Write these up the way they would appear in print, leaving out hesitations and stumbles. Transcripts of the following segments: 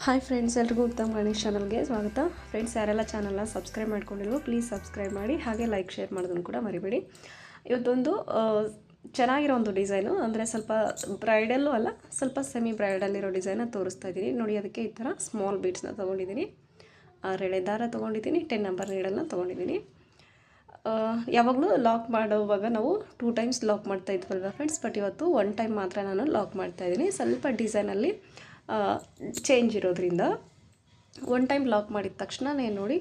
Hi friends, ಎಲ್ರಿಗೂ ಉತ್ತಮ ಗಣೇಶ್ ಚಾನಲ್ಗೆ ಸ್ವಾಗತ. ಫ್ರೆಂಡ್ಸ್, ಯಾರೆಲ್ಲ ಚಾನಲ್ನ ಸಬ್ಸ್ಕ್ರೈಬ್ ಮಾಡ್ಕೊಂಡಿಲ್ವೋ ಪ್ಲೀಸ್ ಸಬ್ಸ್ಕ್ರೈಬ್ ಮಾಡಿ, ಹಾಗೆ ಲೈಕ್ ಶೇರ್ ಮಾಡೋದನ್ನು ಕೂಡ ಮರಿಬೇಡಿ. ಇವತ್ತೊಂದು ಚೆನ್ನಾಗಿರೋ ಒಂದು ಡಿಸೈನು, ಅಂದರೆ ಸ್ವಲ್ಪ ಬ್ರೈಡಲ್ಲು ಅಲ್ಲ, ಸ್ವಲ್ಪ ಸೆಮಿ ಬ್ರೈಡಲ್ ಇರೋ ಡಿಸೈನ ತೋರಿಸ್ತಾ ಇದ್ದೀನಿ ನೋಡಿ. ಅದಕ್ಕೆ ಈ ಥರ ಸ್ಮಾಲ್ ಬೀಡ್ಸ್ನ ತೊಗೊಂಡಿದ್ದೀನಿ, 6 ಎಳೆ ದಾರ ತೊಗೊಂಡಿದ್ದೀನಿ, 10 ನಂಬರ್ ನೀಡಲ್ನ ತೊಗೊಂಡಿದ್ದೀನಿ. ಯಾವಾಗಲೂ ಲಾಕ್ ಮಾಡುವಾಗ ನಾವು 2 ಟೈಮ್ಸ್ ಲಾಕ್ ಮಾಡ್ತಾ ಇದ್ವಲ್ವ ಫ್ರೆಂಡ್ಸ್, ಬಟ್ ಇವತ್ತು 1 ಟೈಮ್ ಮಾತ್ರ ನಾನು ಲಾಕ್ ಮಾಡ್ತಾಯಿದ್ದೀನಿ. ಸ್ವಲ್ಪ ಡಿಸೈನಲ್ಲಿ ಚೇಂಜ್ ಇರೋದ್ರಿಂದ 1 ಟೈಮ್ ಲಾಕ್ ಮಾಡಿದ ತಕ್ಷಣ ನೋಡಿ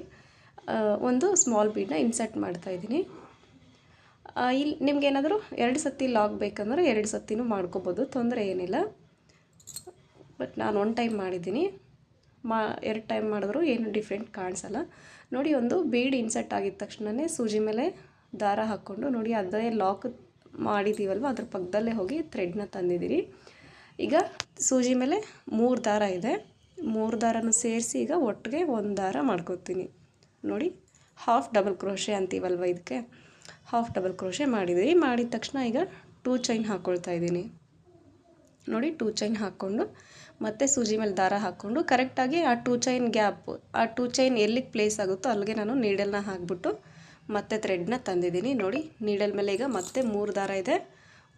ಒಂದು ಸ್ಮಾಲ್ ಬೀಡನ್ನ ಇನ್ಸರ್ಟ್ ಮಾಡ್ತಾಯಿದ್ದೀನಿ. ಇಲ್ಲಿ ನಿಮ್ಗೇನಾದರೂ 2 ಸತಿ ಲಾಕ್ ಬೇಕಂದ್ರೆ 2 ಸತಿನೂ ಮಾಡ್ಕೋಬೋದು, ತೊಂದರೆ ಏನಿಲ್ಲ. ಬಟ್ ನಾನು 1 ಟೈಮ್ ಮಾಡಿದ್ದೀನಿ. 2 ಟೈಮ್ ಮಾಡಿದ್ರು ಏನು ಡಿಫ್ರೆಂಟ್ ಕಾಣಿಸಲ್ಲ ನೋಡಿ. ಒಂದು ಬೀಡ್ ಇನ್ಸರ್ಟ್ ಆಗಿದ ತಕ್ಷಣವೇ ಸೂಜಿ ಮೇಲೆ ದಾರ ಹಾಕ್ಕೊಂಡು ನೋಡಿ, ಅದೇ ಲಾಕ್ ಮಾಡಿದ್ದೀವಲ್ವ ಅದ್ರ ಪಕ್ಕದಲ್ಲೇ ಹೋಗಿ ಥ್ರೆಡ್ನ ತಂದಿದ್ದೀರಿ. ಈಗ ಸೂಜಿ ಮೇಲೆ 3 ದಾರ ಇದೆ, 3 ದಾರನೂ ಸೇರಿಸಿ ಈಗ ಒಟ್ಟಿಗೆ 1 ದಾರ ಮಾಡ್ಕೊತೀನಿ ನೋಡಿ. ಹಾಫ್ ಡಬಲ್ ಕ್ರೋಶೆ ಅಂತೀವಲ್ವ, ಇದಕ್ಕೆ ಹಾಫ್ ಡಬಲ್ ಕ್ರೋಶೆ ಮಾಡಿದ್ದೀರಿ. ಮಾಡಿದ ತಕ್ಷಣ ಈಗ 2 ಚೈನ್ ಹಾಕ್ಕೊಳ್ತಾ ಇದ್ದೀನಿ ನೋಡಿ. 2 ಚೈನ್ ಹಾಕ್ಕೊಂಡು ಮತ್ತೆ ಸೂಜಿ ಮೇಲೆ ದಾರ ಹಾಕ್ಕೊಂಡು ಕರೆಕ್ಟಾಗಿ ಆ 2 ಚೈನ್ ಗ್ಯಾಪ್, ಆ 2 ಚೈನ್ ಎಲ್ಲಿಗೆ ಪ್ಲೇಸ್ ಆಗುತ್ತೋ ಅಲ್ಲಿಗೆ ನಾನು ನೀಡಲ್ನ ಹಾಕ್ಬಿಟ್ಟು ಮತ್ತೆ ಥ್ರೆಡ್ನ ತಂದಿದ್ದೀನಿ ನೋಡಿ. ನೀಡಲ್ ಮೇಲೆ ಈಗ ಮತ್ತೆ 3 ದಾರ ಇದೆ,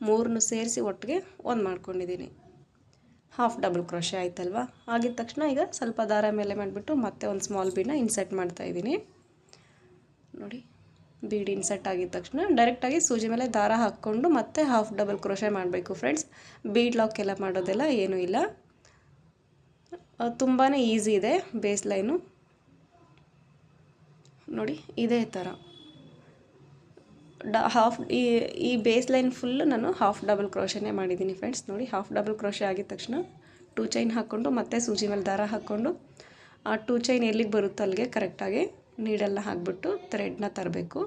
3ನೂ ಸೇರಿಸಿ ಒಟ್ಟಿಗೆ 1 ಮಾಡ್ಕೊಂಡಿದ್ದೀನಿ. ಹಾಫ್ ಡಬಲ್ ಕ್ರೋಶೆ ಆಯ್ತಲ್ವ. ಆಗಿದ ತಕ್ಷಣ ಈಗ ಸ್ವಲ್ಪ ದಾರ ಮೇಲೆ ಮಾಡಿಬಿಟ್ಟು ಮತ್ತೆ ಒಂದು ಸ್ಮಾಲ್ ಬೀಡನ್ನ ಇನ್ಸರ್ಟ್ ಮಾಡ್ತಾಯಿದ್ದೀನಿ ನೋಡಿ. ಬೀಡ್ ಇನ್ಸರ್ಟ್ ಆಗಿದ ತಕ್ಷಣ ಡೈರೆಕ್ಟಾಗಿ ಸೂಜಿ ಮೇಲೆ ದಾರ ಹಾಕ್ಕೊಂಡು ಮತ್ತೆ ಹಾಫ್ ಡಬಲ್ ಕ್ರೋಶೆ ಮಾಡಬೇಕು ಫ್ರೆಂಡ್ಸ್. ಬೀಡ್ ಲಾಕ್ ಎಲ್ಲ ಮಾಡೋದೆಲ್ಲ ಏನೂ ಇಲ್ಲ, ತುಂಬಾ ಈಸಿ ಇದೆ. ಬೇಸ್ ಲೈನು ನೋಡಿ ಇದೇ ಥರ ಈ ಬೇಸ್ ಲೈನ್ ಫುಲ್ಲು ನಾನು ಹಾಫ್ ಡಬಲ್ ಕ್ರೋಶೆನೇ ಮಾಡಿದ್ದೀನಿ ಫ್ರೆಂಡ್ಸ್ ನೋಡಿ. ಹಾಫ್ ಡಬಲ್ ಕ್ರೋಶೆ ಆಗಿದ ತಕ್ಷಣ 2 ಚೈನ್ ಹಾಕ್ಕೊಂಡು ಮತ್ತೆ ಸೂಜಿ ಮೇಲೆ ದಾರ ಹಾಕ್ಕೊಂಡು ಆ 2 ಚೈನ್ ಎಲ್ಲಿಗೆ ಬರುತ್ತೋ ಅಲ್ಲಿಗೆ ಕರೆಕ್ಟಾಗಿ ನೀಡಲ್ನ ಹಾಕ್ಬಿಟ್ಟು ಥ್ರೆಡ್ನ ತರಬೇಕು.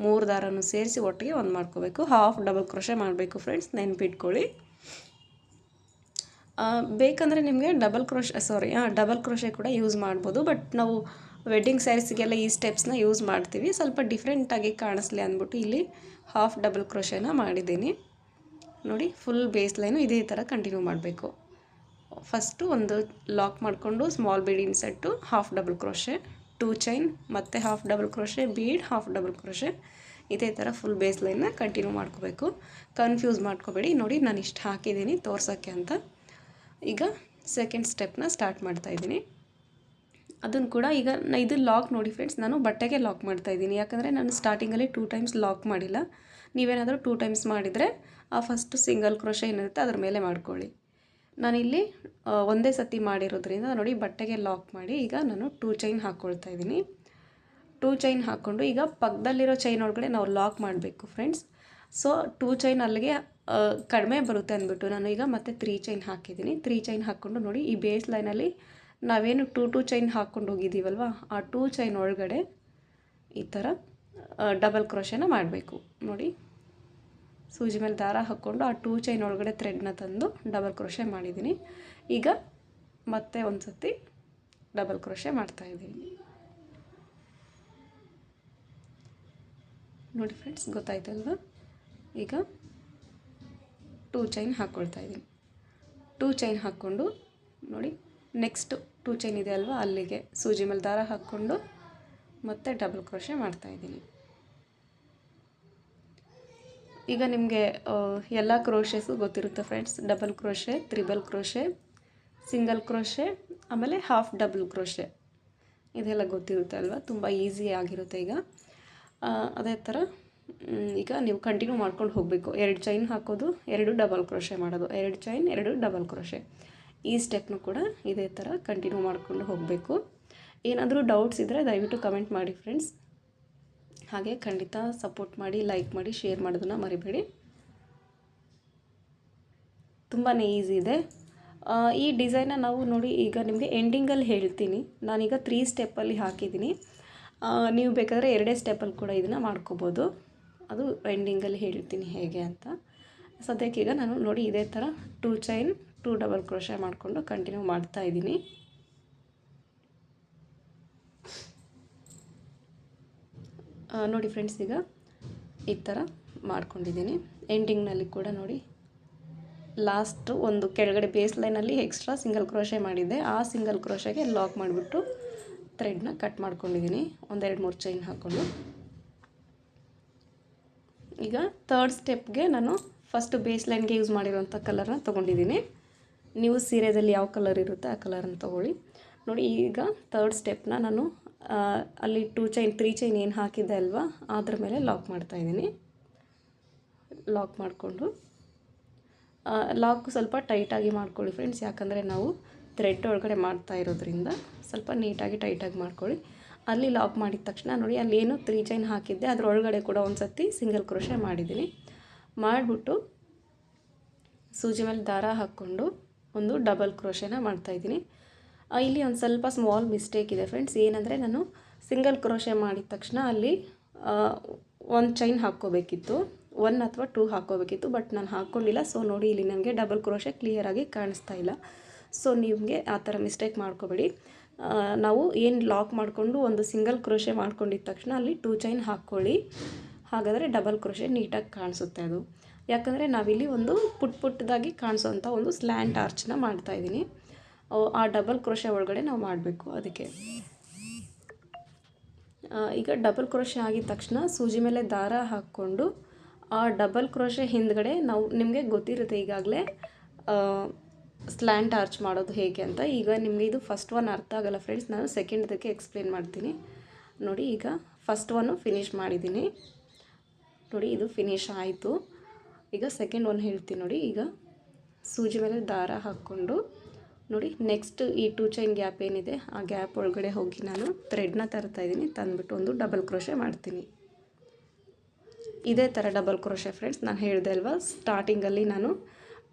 3 ದಾರನೂ ಸೇರಿಸಿ ಒಟ್ಟಿಗೆ 1 ಮಾಡ್ಕೋಬೇಕು. ಹಾಫ್ ಡಬಲ್ ಕ್ರೋಶೆ ಮಾಡಬೇಕು ಫ್ರೆಂಡ್ಸ್, ನೆನ್ಪಿಟ್ಕೊಳ್ಳಿ. ಬೇಕಂದರೆ ನಿಮಗೆ ಡಬಲ್ ಕ್ರೋಶೆ ಕೂಡ ಯೂಸ್ ಮಾಡ್ಬೋದು, ಬಟ್ ನಾವು ವೆಡ್ಡಿಂಗ್ ಸ್ಯಾರೀಸಿಗೆಲ್ಲ ಈ ಸ್ಟೆಪ್ಸ್ನ ಯೂಸ್ ಮಾಡ್ತೀವಿ. ಸ್ವಲ್ಪ ಡಿಫ್ರೆಂಟಾಗಿ ಕಾಣಿಸ್ಲಿ ಅಂದ್ಬಿಟ್ಟು ಇಲ್ಲಿ ಹಾಫ್ ಡಬಲ್ ಕ್ರೋಶೆನ ಮಾಡಿದ್ದೀನಿ ನೋಡಿ. ಫುಲ್ ಬೇಸ್ ಲೈನು ಇದೇ ಥರ ಕಂಟಿನ್ಯೂ ಮಾಡಬೇಕು. ಫಸ್ಟು ಒಂದು ಲಾಕ್ ಮಾಡಿಕೊಂಡು small bead insert, half double crochet, 2 chain, ಮತ್ತು half double crochet, bead, half double crochet, ಇದೇ ಥರ ಫುಲ್ ಬೇಸ್ ಲೈನ್ನ ಕಂಟಿನ್ಯೂ ಮಾಡ್ಕೋಬೇಕು. ಕನ್ಫ್ಯೂಸ್ ಮಾಡ್ಕೋಬೇಡಿ ನೋಡಿ, ನಾನು ಇಷ್ಟು ಹಾಕಿದ್ದೀನಿ ತೋರ್ಸೋಕ್ಕೆ ಅಂತ. ಈಗ ಸೆಕೆಂಡ್ ಸ್ಟೆಪ್ನ ಸ್ಟಾರ್ಟ್ ಮಾಡ್ತಾಯಿದ್ದೀನಿ. ಅದನ್ನು ಕೂಡ ಈಗ ಇದು ಲಾಕ್ ನೋಡಿ ಫ್ರೆಂಡ್ಸ್, ನಾನು ಬಟ್ಟೆಗೆ ಲಾಕ್ ಮಾಡ್ತಾಯಿದ್ದೀನಿ. ಯಾಕಂದರೆ ನಾನು ಸ್ಟಾರ್ಟಿಂಗಲ್ಲಿ 2 ಟೈಮ್ಸ್ ಲಾಕ್ ಮಾಡಿಲ್ಲ. ನೀವೇನಾದರೂ 2 ಟೈಮ್ಸ್ ಮಾಡಿದರೆ ಆ ಫಸ್ಟು ಸಿಂಗಲ್ ಕ್ರೋಶೆ ಏನಿರುತ್ತೆ ಅದ್ರ ಮೇಲೆ ಮಾಡ್ಕೊಳ್ಳಿ. ನಾನಿಲ್ಲಿ ಒಂದೇ ಸತಿ ಮಾಡಿರೋದ್ರಿಂದ ನೋಡಿ ಬಟ್ಟೆಗೆ ಲಾಕ್ ಮಾಡಿ ಈಗ ನಾನು 2 ಚೈನ್ ಹಾಕ್ಕೊಳ್ತಾ ಇದ್ದೀನಿ. 2 ಚೈನ್ ಹಾಕ್ಕೊಂಡು ಈಗ ಪಕ್ಕದಲ್ಲಿರೋ ಚೈನ್ ಒಳಗಡೆ ನಾವು ಲಾಕ್ ಮಾಡಬೇಕು ಫ್ರೆಂಡ್ಸ್. ಸೊ 2 ಚೈನ್ ಅಲ್ಲಿಗೆ ಕಡಿಮೆ ಬರುತ್ತೆ ಅಂದ್ಬಿಟ್ಟು ನಾನು ಈಗ ಮತ್ತೆ 3 ಚೈನ್ ಹಾಕಿದ್ದೀನಿ. 3 ಚೈನ್ ಹಾಕ್ಕೊಂಡು ನೋಡಿ, ಈ ಬೇಸ್ ಲೈನಲ್ಲಿ ನಾವೇನು 2 ಚೈನ್ ಹಾಕ್ಕೊಂಡು ಹೋಗಿದ್ದೀವಲ್ವ, ಆ 2 ಚೈನ್ ಒಳಗಡೆ ಈ ಥರ ಡಬಲ್ ಕ್ರೋಶೆನ ಮಾಡಬೇಕು ನೋಡಿ. ಸೂಜಿ ಮೇಲೆ ದಾರ ಹಾಕ್ಕೊಂಡು ಆ 2 ಚೈನ್ ಒಳಗಡೆ ಥ್ರೆಡ್ನ ತಂದು ಡಬಲ್ ಕ್ರೋಶೆ ಮಾಡಿದ್ದೀನಿ. ಈಗ ಮತ್ತೆ ಒಂದು ಸತಿ ಡಬಲ್ ಕ್ರೋಶೆ ಮಾಡ್ತಾಯಿದ್ದೀನಿ ನೋಡಿ ಫ್ರೆಂಡ್ಸ್, ಗೊತ್ತಾಯ್ತಲ್ವ. ಈಗ 2 ಚೈನ್ ಹಾಕ್ಕೊಳ್ತಾ ಇದ್ದೀನಿ. 2 ಚೈನ್ ಹಾಕ್ಕೊಂಡು ನೋಡಿ, ನೆಕ್ಸ್ಟ್ 2 ಚೈನ್ ಇದೆ ಅಲ್ವಾ, ಅಲ್ಲಿಗೆ ಸೂಜಿ ಮೇಲೆ ದಾರ ಹಾಕ್ಕೊಂಡು ಮತ್ತೆ ಡಬಲ್ ಕ್ರೋಶೆ ಮಾಡ್ತಾಯಿದ್ದೀನಿ. ಈಗ ನಿಮಗೆ ಎಲ್ಲ ಕ್ರೋಶೆಸು ಗೊತ್ತಿರುತ್ತೆ friends. Double crochet, triple crochet, single crochet, ಆಮೇಲೆ ಹಾಫ್ ಡಬಲ್ ಕ್ರೋಶೆ, ಇದೆಲ್ಲ ಗೊತ್ತಿರುತ್ತೆ ಅಲ್ವಾ, ತುಂಬ ಈಸಿ ಆಗಿರುತ್ತೆ. ಈಗ ಅದೇ ಥರ ಈಗ ನೀವು ಕಂಟಿನ್ಯೂ ಮಾಡ್ಕೊಂಡು ಹೋಗಬೇಕು. 2 ಚೈನ್ ಹಾಕೋದು, 2 ಡಬಲ್ ಕ್ರೋಶೆ ಮಾಡೋದು, 2 ಚೈನ್, 2 ಡಬಲ್ ಕ್ರೋಶೆ, ಈ ಸ್ಟೆಪ್ನು ಕೂಡ ಇದೇ ಥರ ಕಂಟಿನ್ಯೂ ಮಾಡಿಕೊಂಡು ಹೋಗಬೇಕು. ಏನಾದರೂ ಡೌಟ್ಸ್ ಇದ್ದರೆ ದಯವಿಟ್ಟು ಕಮೆಂಟ್ ಮಾಡಿ ಫ್ರೆಂಡ್ಸ್. ಹಾಗೆ ಖಂಡಿತ ಸಪೋರ್ಟ್ ಮಾಡಿ, ಲೈಕ್ ಮಾಡಿ, ಶೇರ್ ಮಾಡೋದನ್ನು ಮರಿಬೇಡಿ. ತುಂಬಾ ಈಸಿ ಇದೆ ಈ ಡಿಸೈನ. ನಾವು ನೋಡಿ ಈಗ ನಿಮಗೆ ಎಂಡಿಂಗಲ್ಲಿ ಹೇಳ್ತೀನಿ. ನಾನೀಗ 3 ಸ್ಟೆಪ್ಪಲ್ಲಿ ಹಾಕಿದ್ದೀನಿ. ನೀವು ಬೇಕಾದರೆ 2 ಸ್ಟೆಪ್ಪಲ್ಲಿ ಕೂಡ ಇದನ್ನು ಮಾಡ್ಕೋಬೋದು. ಅದು ಎಂಡಿಂಗಲ್ಲಿ ಹೇಳ್ತೀನಿ ಹೇಗೆ ಅಂತ. ಸದ್ಯಕ್ಕೆ ಈಗ ನಾನು ನೋಡಿ ಇದೇ ಥರ 2 ಚೈನ್, 2 ಡಬಲ್ ಕ್ರೋಶೆ ಮಾಡಿಕೊಂಡು ಕಂಟಿನ್ಯೂ ಮಾಡ್ತಾಯಿದ್ದೀನಿ. ನೋಡಿ ಫ್ರೆಂಡ್ಸ್, ಈಗ ಈ ಥರ ಮಾಡ್ಕೊಂಡಿದ್ದೀನಿ. ಎಂಡಿಂಗ್ನಲ್ಲಿ ಕೂಡ ನೋಡಿ ಲಾಸ್ಟ್ ಒಂದು ಕೆಳಗಡೆ ಬೇಸ್ ಲೈನಲ್ಲಿ ಎಕ್ಸ್ಟ್ರಾ ಸಿಂಗಲ್ ಕ್ರೋಶೆ ಮಾಡಿದ್ದೆ, ಆ ಸಿಂಗಲ್ ಕ್ರೋಶೆಗೆ ಲಾಕ್ ಮಾಡಿಬಿಟ್ಟು ಥ್ರೆಡ್ನ ಕಟ್ ಮಾಡ್ಕೊಂಡಿದ್ದೀನಿ. 1-2-3 ಚೈನ್ ಹಾಕ್ಕೊಂಡು ಈಗ ಥರ್ಡ್ ಸ್ಟೆಪ್ಗೆ ನಾನು ಫಸ್ಟು ಬೇಸ್ ಲೈನ್ಗೆ ಯೂಸ್ ಮಾಡಿರೋಂಥ ಕಲರ್ನ ತೊಗೊಂಡಿದ್ದೀನಿ. ನೀವು ಸೀರೆದಲ್ಲಿ ಯಾವ ಕಲರ್ ಇರುತ್ತೆ ಆ ಕಲರನ್ನು ತೊಗೊಳ್ಳಿ. ನೋಡಿ ಈಗ ಥರ್ಡ್ ಸ್ಟೆಪ್ನ ನಾನು ಅಲ್ಲಿ 3 ಚೈನ್ ಏನು ಹಾಕಿದ್ದೆ ಅಲ್ವಾ ಅದ್ರ ಮೇಲೆ ಲಾಕ್ ಮಾಡ್ತಾಯಿದ್ದೀನಿ. ಲಾಕ್ ಮಾಡಿಕೊಂಡು ಲಾಕ್ ಸ್ವಲ್ಪ ಟೈಟಾಗಿ ಮಾಡ್ಕೊಳ್ಳಿ ಫ್ರೆಂಡ್ಸ್, ಯಾಕಂದರೆ ನಾವು ಥ್ರೆಡ್ ಒಳಗಡೆ ಮಾಡ್ತಾ ಇರೋದ್ರಿಂದ ಸ್ವಲ್ಪ ನೀಟಾಗಿ ಟೈಟಾಗಿ ಮಾಡ್ಕೊಳ್ಳಿ. ಅಲ್ಲಿ ಲಾಕ್ ಮಾಡಿದ ತಕ್ಷಣ ನೋಡಿ ಅಲ್ಲಿ ಏನು 3 ಚೈನ್ ಹಾಕಿದ್ದೆ ಅದರೊಳಗಡೆ ಕೂಡ ಒಂದು ಸರ್ತಿ ಸಿಂಗಲ್ ಕ್ರೋಶೆ ಮಾಡಿದ್ದೀನಿ. ಮಾಡಿಬಿಟ್ಟು ಸೂಜಿ ಮೇಲೆ ದಾರ ಹಾಕ್ಕೊಂಡು ಒಂದು ಡಬಲ್ ಕ್ರೋಶೆನ ಮಾಡ್ತಾಯಿದ್ದೀನಿ. ಇಲ್ಲಿ ಒಂದು ಸ್ವಲ್ಪ ಸ್ಮಾಲ್ ಮಿಸ್ಟೇಕ್ ಇದೆ ಫ್ರೆಂಡ್ಸ್, ಏನಂದರೆ ನಾನು ಸಿಂಗಲ್ ಕ್ರೋಶೆ ಮಾಡಿದ ತಕ್ಷಣ ಅಲ್ಲಿ 1 ಚೈನ್ ಹಾಕ್ಕೋಬೇಕಿತ್ತು, 1 ಅಥವಾ 2 ಹಾಕ್ಕೋಬೇಕಿತ್ತು, ಬಟ್ ನಾನು ಹಾಕ್ಕೊಂಡಿಲ್ಲ. ಸೊ ನೋಡಿ ಇಲ್ಲಿ ನನಗೆ ಡಬಲ್ ಕ್ರೋಶೆ ಕ್ಲಿಯರಾಗಿ ಕಾಣಿಸ್ತಾ ಇಲ್ಲ. ಸೊ ನಿಮಗೆ ಆ ಥರ ಮಿಸ್ಟೇಕ್ ಮಾಡ್ಕೋಬೇಡಿ. ನಾವು ಏನು ಲಾಕ್ ಮಾಡಿಕೊಂಡು ಒಂದು ಸಿಂಗಲ್ ಕ್ರೋಶೆ ಮಾಡ್ಕೊಂಡಿದ್ದ ತಕ್ಷಣ ಅಲ್ಲಿ 2 ಚೈನ್ ಹಾಕ್ಕೊಳ್ಳಿ, ಹಾಗಾದರೆ ಡಬಲ್ ಕ್ರೋಶೆ ನೀಟಾಗಿ ಕಾಣಿಸುತ್ತೆ ಅದು. ಯಾಕಂದರೆ ನಾವಿಲ್ಲಿ ಒಂದು ಪುಟ್ಟದಾಗಿ ಕಾಣಿಸೋವಂಥ ಒಂದು ಸ್ಲ್ಯಾಂಟ್ ಆರ್ಚನ್ನ ಮಾಡ್ತಾಯಿದ್ದೀನಿ, ಆ ಡಬಲ್ ಕ್ರೋಶೆ ಒಳಗಡೆ ನಾವು ಮಾಡಬೇಕು. ಅದಕ್ಕೆ ಈಗ ಡಬಲ್ ಕ್ರೋಶೆ ಆಗಿದ ತಕ್ಷಣ ಸೂಜಿ ಮೇಲೆ ದಾರ ಹಾಕ್ಕೊಂಡು ಆ ಡಬಲ್ ಕ್ರೋಶೆ ಹಿಂದ್ಗಡೆ ನಾವು ನಿಮಗೆ ಗೊತ್ತಿರುತ್ತೆ ಈಗಾಗಲೇ ಸ್ಲ್ಯಾಂಟ್ ಆರ್ಚ್ ಮಾಡೋದು ಹೇಗೆ ಅಂತ. ಈಗ ನಿಮಗೆ ಇದು ಫಸ್ಟ್ ಒನ್ ಅರ್ಥ ಆಗಲ್ಲ ಫ್ರೆಂಡ್ಸ್, ನಾನು ಸೆಕೆಂಡ್ದಕ್ಕೆ ಎಕ್ಸ್ಪ್ಲೇನ್ ಮಾಡ್ತೀನಿ. ನೋಡಿ ಈಗ ಫಸ್ಟ್ ಒನ್ನು ಫಿನಿಷ್ ಮಾಡಿದ್ದೀನಿ, ನೋಡಿ ಇದು ಫಿನಿಶ್ ಆಯಿತು. ಈಗ ಸೆಕೆಂಡ್ ಒನ್ ಹೇಳ್ತೀನಿ ನೋಡಿ. ಈಗ ಸೂಜಿ ಮೇಲೆ ದಾರ ಹಾಕ್ಕೊಂಡು ನೋಡಿ ನೆಕ್ಸ್ಟ್ ಈ 2 ಚೈನ್ ಗ್ಯಾಪ್ ಏನಿದೆ ಆ ಗ್ಯಾಪ್ ಒಳಗಡೆ ಹೋಗಿ ನಾನು ಥ್ರೆಡ್ನ ತರ್ತಾಯಿದ್ದೀನಿ, ತಂದುಬಿಟ್ಟು ಒಂದು ಡಬಲ್ ಕ್ರೋಶೆ ಮಾಡ್ತೀನಿ. ಇದೇ ಥರ ಡಬಲ್ ಕ್ರೋಶೆ ಫ್ರೆಂಡ್ಸ್, ನಾನು ಹೇಳಿದೆ ಅಲ್ವಾ ಸ್ಟಾರ್ಟಿಂಗಲ್ಲಿ ನಾನು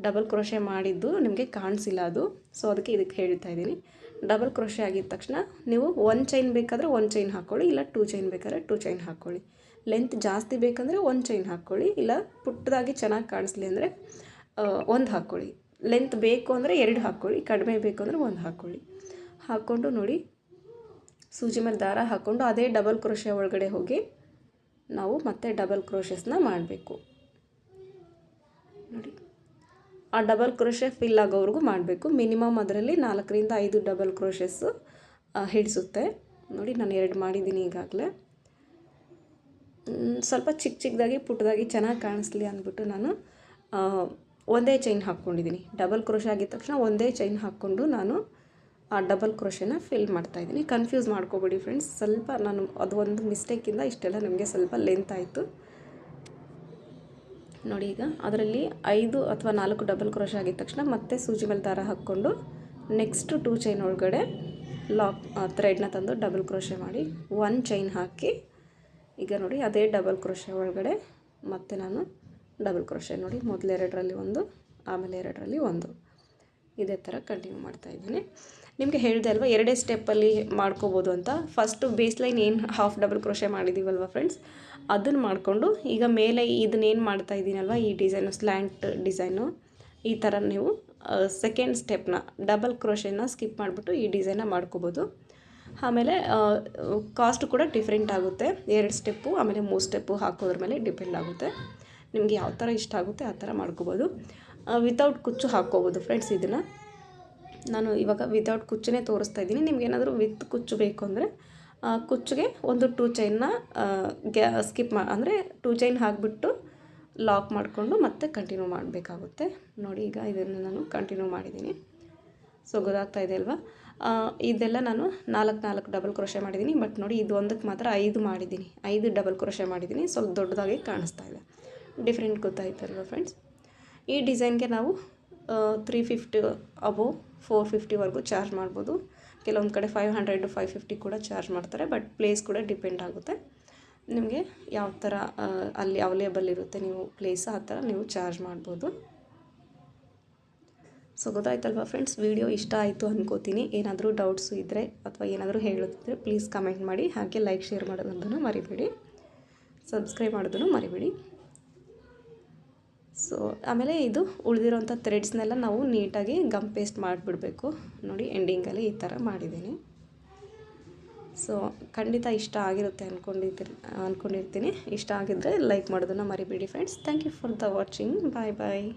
ಡಬಲ್ ಕ್ರೋಶೆ ಮಾಡಿದ್ದು ನಿಮಗೆ ಕಾಣಿಸಿಲ್ಲ ಅದು, ಸೊ ಅದಕ್ಕೆ ಇದಕ್ಕೆ ಹೇಳ್ತಾ ಇದ್ದೀನಿ. ಡಬಲ್ ಕ್ರೋಶೆ ಆಗಿದ ತಕ್ಷಣ ನೀವು 1 ಚೈನ್ ಬೇಕಾದರೆ 1 ಚೈನ್ ಹಾಕ್ಕೊಳ್ಳಿ, ಇಲ್ಲ 2 ಚೈನ್ ಬೇಕಾದರೆ 2 ಚೈನ್ ಹಾಕ್ಕೊಳ್ಳಿ. ಲೆಂತ್ ಜಾಸ್ತಿ ಬೇಕಂದರೆ 1 ಚೈನ್ ಹಾಕ್ಕೊಳ್ಳಿ, ಇಲ್ಲ ಪುಟ್ಟದಾಗಿ ಚೆನ್ನಾಗಿ ಕಾಣಿಸ್ಲಿ ಅಂದರೆ 1 ಹಾಕ್ಕೊಳ್ಳಿ. ಲೆಂತ್ ಬೇಕು ಅಂದರೆ 2 ಹಾಕ್ಕೊಳ್ಳಿ, ಕಡಿಮೆ ಬೇಕು ಅಂದರೆ 1 ಹಾಕ್ಕೊಳ್ಳಿ. ಹಾಕ್ಕೊಂಡು ನೋಡಿ ಸೂಜಿ ಮೇಲೆ ದಾರ ಹಾಕ್ಕೊಂಡು ಅದೇ ಡಬಲ್ ಕ್ರೋಶೆ ಒಳಗಡೆ ಹೋಗಿ ನಾವು ಮತ್ತೆ ಡಬಲ್ ಕ್ರೋಶೆಸ್ನ ಮಾಡಬೇಕು. ನೋಡಿ ಆ ಡಬಲ್ ಕ್ರೋಶೆ ಫಿಲ್ ಆಗೋವರೆಗೂ ಮಾಡಬೇಕು. ಮಿನಿಮಮ್ ಅದರಲ್ಲಿ 4-5 ಡಬಲ್ ಕ್ರೋಶೆಸ್ಸು ಹಿಡಿಸುತ್ತೆ. ನೋಡಿ ನಾನು 2 ಮಾಡಿದ್ದೀನಿ ಈಗಾಗಲೇ. ಸ್ವಲ್ಪ ಚಿಕ್ಕದಾಗಿ ಪುಟ್ಟದಾಗಿ ಚೆನ್ನಾಗಿ ಕಾಣಿಸ್ಲಿ ಅಂದ್ಬಿಟ್ಟು ನಾನು ಒಂದೇ ಚೈನ್ ಹಾಕ್ಕೊಂಡಿದ್ದೀನಿ. ಡಬಲ್ ಕ್ರೋಶೆ ಆಗಿದ ತಕ್ಷಣ ಒಂದೇ ಚೈನ್ ಹಾಕ್ಕೊಂಡು ನಾನು ಆ ಡಬಲ್ ಕ್ರೋಶೆನ ಫಿಲ್ ಮಾಡ್ತಾಯಿದ್ದೀನಿ. ಕನ್ಫ್ಯೂಸ್ ಮಾಡ್ಕೋಬೇಡಿ ಫ್ರೆಂಡ್ಸ್, ಸ್ವಲ್ಪ ನಾನು ಅದು ಒಂದು ಮಿಸ್ಟೇಕಿಂದ ಇಷ್ಟೆಲ್ಲ ನಿಮಗೆ ಸ್ವಲ್ಪ ಲೆಂತ್ ಆಯಿತು. ನೋಡಿ ಈಗ ಅದರಲ್ಲಿ 5 ಅಥವಾ 4 ಡಬಲ್ ಕ್ರೋಶೆ ಆಗಿದ ತಕ್ಷಣ ಮತ್ತೆ ಸೂಜಿ ಮೇಲೆ ದಾರ ಹಾಕ್ಕೊಂಡು ನೆಕ್ಸ್ಟ್ 2 ಚೈನ್ ಒಳಗಡೆ ಲಾಕ್ ಥ್ರೆಡ್ನ ತಂದು ಡಬಲ್ ಕ್ರೋಶೆ ಮಾಡಿ 1 ಚೈನ್ ಹಾಕಿ ಈಗ ನೋಡಿ ಅದೇ ಡಬಲ್ ಕ್ರೋಶೆ ಒಳಗಡೆ ಮತ್ತೆ ನಾನು ಡಬಲ್ ಕ್ರೋಶೆ ನೋಡಿ ಮೊದಲು 2ರಲ್ಲಿ 1, ಆಮೇಲೆ 2ರಲ್ಲಿ 1, ಇದೇ ಥರ ಕಂಟಿನ್ಯೂ ಮಾಡ್ತಾಯಿದ್ದೀನಿ. ನಿಮಗೆ ಹೇಳಿದೆ ಅಲ್ವಾ 2 ಸ್ಟೆಪ್ಪಲ್ಲಿ ಮಾಡ್ಕೋಬೋದು ಅಂತ. ಫಸ್ಟು ಬೇಸ್ ಲೈನ್ ಏನು ಹಾಫ್ ಡಬಲ್ ಕ್ರೋಶೆ ಮಾಡಿದ್ದೀವಲ್ವ ಫ್ರೆಂಡ್ಸ್, ಅದನ್ನು ಮಾಡಿಕೊಂಡು ಈಗ ಮೇಲೆ ಇದನ್ನೇನು ಮಾಡ್ತಾಯಿದ್ದೀನಲ್ವ ಈ ಡಿಸೈನು ಸ್ಲ್ಯಾಂಟ್ ಡಿಸೈನು, ಈ ಥರ ನೀವು ಸೆಕೆಂಡ್ ಸ್ಟೆಪ್ನ ಡಬಲ್ ಕ್ರೋಶೆನ ಸ್ಕಿಪ್ ಮಾಡಿಬಿಟ್ಟು ಈ ಡಿಸೈನ್ನ ಮಾಡ್ಕೋಬೋದು. ಆಮೇಲೆ ಕಾಸ್ಟ್ ಕೂಡ ಡಿಫ್ರೆಂಟ್ ಆಗುತ್ತೆ. 2 ಸ್ಟೆಪ್ಪು ಆಮೇಲೆ 3 ಸ್ಟೆಪ್ಪು ಹಾಕೋದ್ರ ಮೇಲೆ ಡಿಪೆಂಡ್ ಆಗುತ್ತೆ. ನಿಮಗೆ ಯಾವ ಥರ ಇಷ್ಟ ಆಗುತ್ತೆ ಆ ಥರ ಮಾಡ್ಕೋಬೋದು. ವಿತೌಟ್ ಕುಚ್ಚು ಹಾಕ್ಕೋಬೋದು ಫ್ರೆಂಡ್ಸ್. ಇದನ್ನು ನಾನು ಇವಾಗ ವಿತೌಟ್ ಕುಚ್ಚನ್ನೇ ತೋರಿಸ್ತಾ ಇದ್ದೀನಿ. ನಿಮ್ಗೇನಾದರೂ ವಿತ್ ಕುಚ್ಚು ಬೇಕು ಅಂದರೆ ಕುಚ್ಚಿಗೆ ಒಂದು 2 ಚೈನ್ನ ಸ್ಕಿಪ್ ಅಂದರೆ 2 ಚೈನ್ ಹಾಕಿಬಿಟ್ಟು ಲಾಕ್ ಮಾಡಿಕೊಂಡು ಮತ್ತೆ ಕಂಟಿನ್ಯೂ ಮಾಡಬೇಕಾಗುತ್ತೆ. ನೋಡಿ ಈಗ ಇದನ್ನು ನಾನು ಕಂಟಿನ್ಯೂ ಮಾಡಿದ್ದೀನಿ. ಸೊ ಗೊತ್ತಾಗ್ತಾ ಇದೆ ಅಲ್ವಾ. ಇದೆಲ್ಲ ನಾನು 4 ಡಬಲ್ ಕ್ರೋಶೆ ಮಾಡಿದ್ದೀನಿ. ಬಟ್ ನೋಡಿ ಇದು ಒಂದಕ್ಕೆ ಮಾತ್ರ 5 ಮಾಡಿದ್ದೀನಿ, 5 ಡಬಲ್ ಕ್ರೋಶೆ ಮಾಡಿದ್ದೀನಿ. ಸ್ವಲ್ಪ ದೊಡ್ಡದಾಗಿ ಕಾಣಿಸ್ತಾ ಇದೆ. ಡಿಫ್ರೆಂಟ್ ಗೊತ್ತಾಯ್ತಲ್ವ ಫ್ರೆಂಡ್ಸ್. ಈ ಡಿಸೈನ್ಗೆ ನಾವು 350 ಅಬೋವ್ 450ವರೆಗೂ ಚಾರ್ಜ್ ಮಾಡ್ಬೋದು. ಕೆಲವೊಂದು ಕಡೆ 500 550 ಕೂಡ ಚಾರ್ಜ್ ಮಾಡ್ತಾರೆ. ಬಟ್ ಪ್ಲೇಸ್ ಕೂಡ ಡಿಪೆಂಡ್ ಆಗುತ್ತೆ. ನಿಮಗೆ ಯಾವ ಥರ ಅಲ್ಲಿ ಅವೈಲೇಬಲ್ ಇರುತ್ತೆ ನೀವು ಪ್ಲೇಸ್, ಆ ಥರ ನೀವು ಚಾರ್ಜ್ ಮಾಡ್ಬೋದು. So ಗೊತ್ತಾಯ್ತಲ್ವ friends. ವಿಡಿಯೋ ಇಷ್ಟ ಆಯಿತು ಅಂದ್ಕೋತೀನಿ. ಏನಾದರೂ ಡೌಟ್ಸು ಇದ್ದರೆ ಅಥವಾ ಏನಾದರೂ ಹೇಳೋದಿದ್ದರೆ ಪ್ಲೀಸ್ ಕಮೆಂಟ್ ಮಾಡಿ. ಹಾಗೆ ಲೈಕ್ ಶೇರ್ ಮಾಡೋದನ್ನು ಮರಿಬೇಡಿ, ಸಬ್ಸ್ಕ್ರೈಬ್ ಮಾಡೋದನ್ನು ಮರಿಬೇಡಿ. ಸೊ ಆಮೇಲೆ ಇದು ಉಳಿದಿರೋಂಥ ಥ್ರೆಡ್ಸ್ನೆಲ್ಲ ನಾವು ನೀಟಾಗಿ ಗಮ್ ಪೇಸ್ಟ್ ಮಾಡಿಬಿಡಬೇಕು. ನೋಡಿ ಎಂಡಿಂಗಲ್ಲಿ ಈ ಥರ ಮಾಡಿದ್ದೀನಿ. ಸೊ ಖಂಡಿತ ಇಷ್ಟ ಆಗಿರುತ್ತೆ ಅಂದ್ಕೊಂಡಿರ್ತೀನಿ. ಇಷ್ಟ ಆಗಿದ್ದರೆ ಲೈಕ್ ಮಾಡೋದನ್ನು ಮರಿಬೇಡಿ friends. Thank you for the watching. Bye bye.